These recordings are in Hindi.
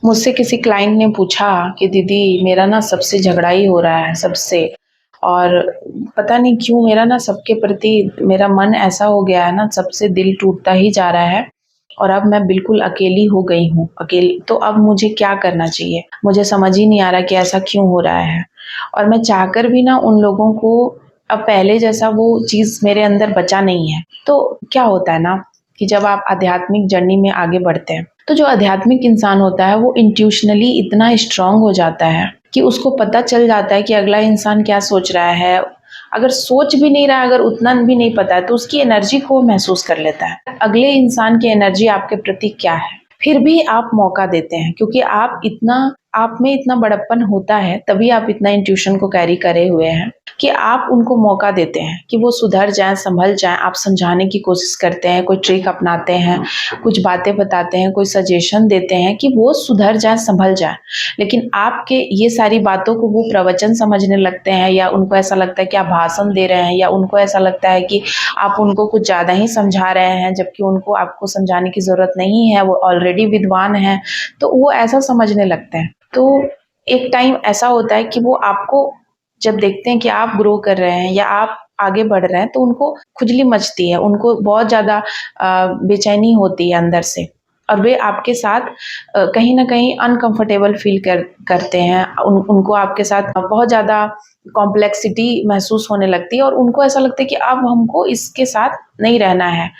मुझसे किसी क्लाइंट ने पूछा कि दीदी मेरा ना सबसे झगड़ा ही हो रहा है सबसे, और पता नहीं क्यों मेरा ना सबके प्रति मेरा मन ऐसा हो गया है ना, सबसे दिल टूटता ही जा रहा है और अब मैं बिल्कुल अकेली हो गई हूँ। अकेली तो अब मुझे क्या करना चाहिए? मुझे समझ ही नहीं आ रहा कि ऐसा क्यों हो रहा है। और मैं चाहकर भी ना उन लोगों को अब पहले जैसा वो चीज़ मेरे अंदर बचा नहीं है। तो क्या होता है ना कि जब आप आध्यात्मिक जर्नी में आगे बढ़ते हैं, तो जो आध्यात्मिक इंसान होता है वो इंट्यूशनली इतना स्ट्रांग हो जाता है कि उसको पता चल जाता है कि अगला इंसान क्या सोच रहा है। अगर सोच भी नहीं रहा है, अगर उतना भी नहीं पता है, तो उसकी एनर्जी को महसूस कर लेता है। अगले इंसान की एनर्जी आपके प्रति क्या है, फिर भी आप मौका देते हैं क्योंकि आप में इतना बड़प्पन होता है, तभी आप इतना इंट्यूशन को कैरी करे हुए हैं कि आप उनको मौका देते हैं कि वो सुधर जाएँ, संभल जाएँ। आप समझाने की कोशिश करते हैं, कोई ट्रिक अपनाते हैं, कुछ बातें बताते हैं, कोई सजेशन देते हैं कि वो सुधर जाएँ, संभल जाएँ। लेकिन आपके ये सारी बातों को वो प्रवचन समझने लगते हैं, या उनको ऐसा लगता है कि आप भाषण दे रहे हैं, या उनको ऐसा लगता है कि आप उनको कुछ ज़्यादा ही समझा रहे हैं, जबकि उनको आपको समझाने की ज़रूरत नहीं है, वो ऑलरेडी विद्वान हैं। तो वो ऐसा समझने लगते हैं। तो एक टाइम ऐसा होता है कि वो आपको जब देखते हैं कि आप ग्रो कर रहे हैं या आप आगे बढ़ रहे हैं, तो उनको खुजली मचती है, उनको बहुत ज़्यादा बेचैनी होती है अंदर से, और वे आपके साथ कहीं न कहीं अनकंफर्टेबल फ़ील करते हैं। उनको आपके साथ बहुत ज़्यादा कॉम्प्लेक्सिटी महसूस होने लगती है और उनको ऐसा लगता है कि अब हमको इसके साथ नहीं रहना है,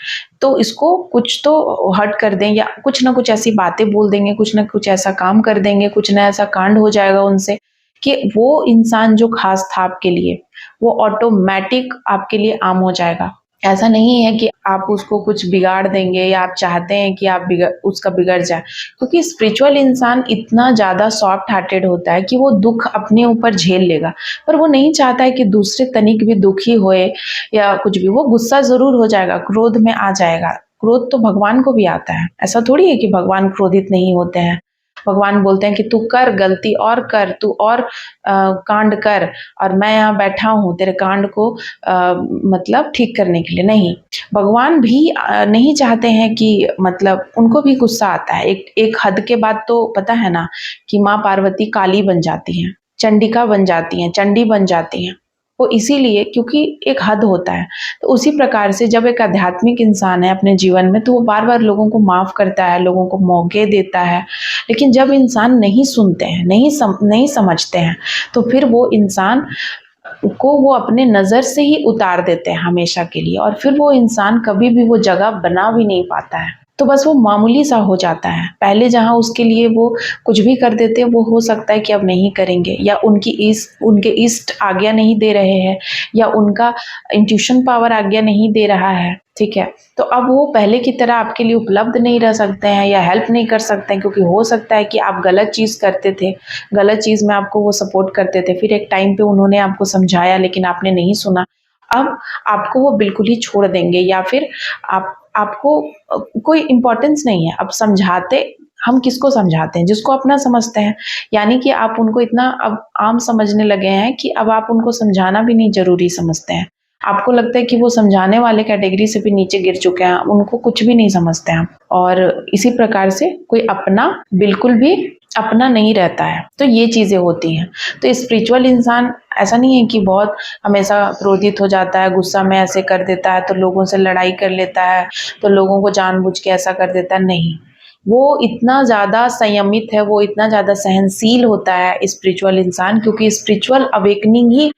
तो इसको कुछ तो हर्ट कर दें, या कुछ न कुछ ऐसी बातें बोल देंगे, कुछ न कुछ ऐसा काम कर देंगे, कुछ न ऐसा कांड हो जाएगा उनसे कि वो इंसान जो ख़ास था आपके लिए, वो ऑटोमैटिक आपके लिए आम हो जाएगा। ऐसा नहीं है कि आप उसको कुछ बिगाड़ देंगे या आप चाहते हैं कि आप उसका बिगड़ जाए, क्योंकि स्पिरिचुअल इंसान इतना ज़्यादा सॉफ्ट हार्टेड होता है कि वो दुःख अपने ऊपर झेल लेगा, पर वो नहीं चाहता है कि दूसरे तनिक भी दुखी होए या कुछ भी। वो गुस्सा ज़रूर हो जाएगा, क्रोध में आ जाएगा। क्रोध तो भगवान को भी आता है, ऐसा थोड़ी है कि भगवान क्रोधित नहीं होते हैं। भगवान बोलते हैं कि तू कर गलती और कर, तू और कांड कर, और मैं यहाँ बैठा हूँ तेरे कांड को मतलब ठीक करने के लिए। नहीं, भगवान भी नहीं चाहते हैं कि मतलब उनको भी गुस्सा आता है। एक एक हद के बाद तो पता है ना कि माँ पार्वती काली बन जाती हैं, चंडिका बन जाती हैं, चंडी बन जाती हैं। वो इसीलिए क्योंकि एक हद होता है। तो उसी प्रकार से जब एक आध्यात्मिक इंसान है अपने जीवन में, तो वो बार-बार लोगों को माफ़ करता है, लोगों को मौके देता है। लेकिन जब इंसान नहीं सुनते हैं, नहीं समझते हैं, तो फिर वो इंसान को वो अपने नज़र से ही उतार देते हैं हमेशा के लिए, और फिर वो इंसान कभी भी वो जगह बना भी नहीं पाता है। तो बस वो मामूली सा हो जाता है। पहले जहाँ उसके लिए वो कुछ भी कर देते, वो हो सकता है कि अब नहीं करेंगे, या उनके ईस्ट आज्ञा नहीं दे रहे हैं, या उनका इंट्यूशन पावर आज्ञा नहीं दे रहा है, ठीक है? तो अब वो पहले की तरह आपके लिए उपलब्ध नहीं रह सकते हैं या हेल्प नहीं कर सकते हैं, क्योंकि हो सकता है कि आप गलत चीज़ करते थे, गलत चीज़ में आपको वो सपोर्ट करते थे, फिर एक टाइम पे उन्होंने आपको समझाया लेकिन आपने नहीं सुना। अब आपको वो बिल्कुल ही छोड़ देंगे, या फिर आपको कोई इम्पोर्टेंस नहीं है। अब समझाते हम किसको समझाते हैं? जिसको अपना समझते हैं। यानी कि आप उनको इतना अब आम समझने लगे हैं कि अब आप उनको समझाना भी नहीं ज़रूरी समझते हैं। आपको लगता है कि वो समझाने वाले कैटेगरी से भी नीचे गिर चुके हैं, उनको कुछ भी नहीं समझते हैं। और इसी प्रकार से कोई अपना बिल्कुल भी अपना नहीं रहता है। तो ये चीज़ें होती हैं। तो स्पिरिचुअल इंसान ऐसा नहीं है कि बहुत हमेशा क्रोधित हो जाता है, गुस्सा में ऐसे कर देता है, तो लोगों से लड़ाई कर लेता है, तो लोगों को जानबूझ के ऐसा कर देता है, नहीं। वो इतना ज़्यादा संयमित है, वो इतना ज़्यादा सहनशील होता है स्पिरिचुअल इंसान, क्योंकि स्पिरिचुअल अवेकनिंग ही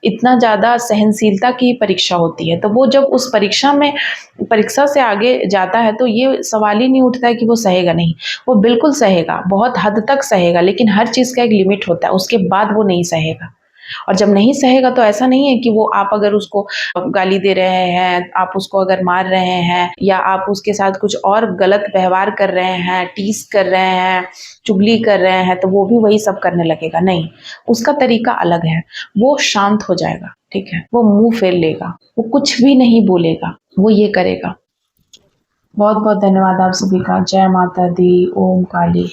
इतना ज़्यादा सहनशीलता की परीक्षा होती है। तो वो जब उस परीक्षा से आगे जाता है, तो ये सवाल ही नहीं उठता है कि वो सहेगा नहीं। वो बिल्कुल सहेगा, बहुत हद तक सहेगा, लेकिन हर चीज़ का एक लिमिट होता है, उसके बाद वो नहीं सहेगा। और जब नहीं सहेगा तो ऐसा नहीं है कि वो आप अगर उसको गाली दे रहे हैं, आप उसको अगर मार रहे हैं, या आप उसके साथ कुछ और गलत व्यवहार कर रहे हैं, टीज़ कर रहे हैं, चुगली कर रहे हैं, तो वो भी वही सब करने लगेगा। नहीं, उसका तरीका अलग है। वो शांत हो जाएगा, ठीक है? वो मुँह फेर लेगा, वो कुछ भी नहीं बोलेगा, वो ये करेगा। बहुत-बहुत धन्यवाद आप सभी का। जय माता दी, ओम काली।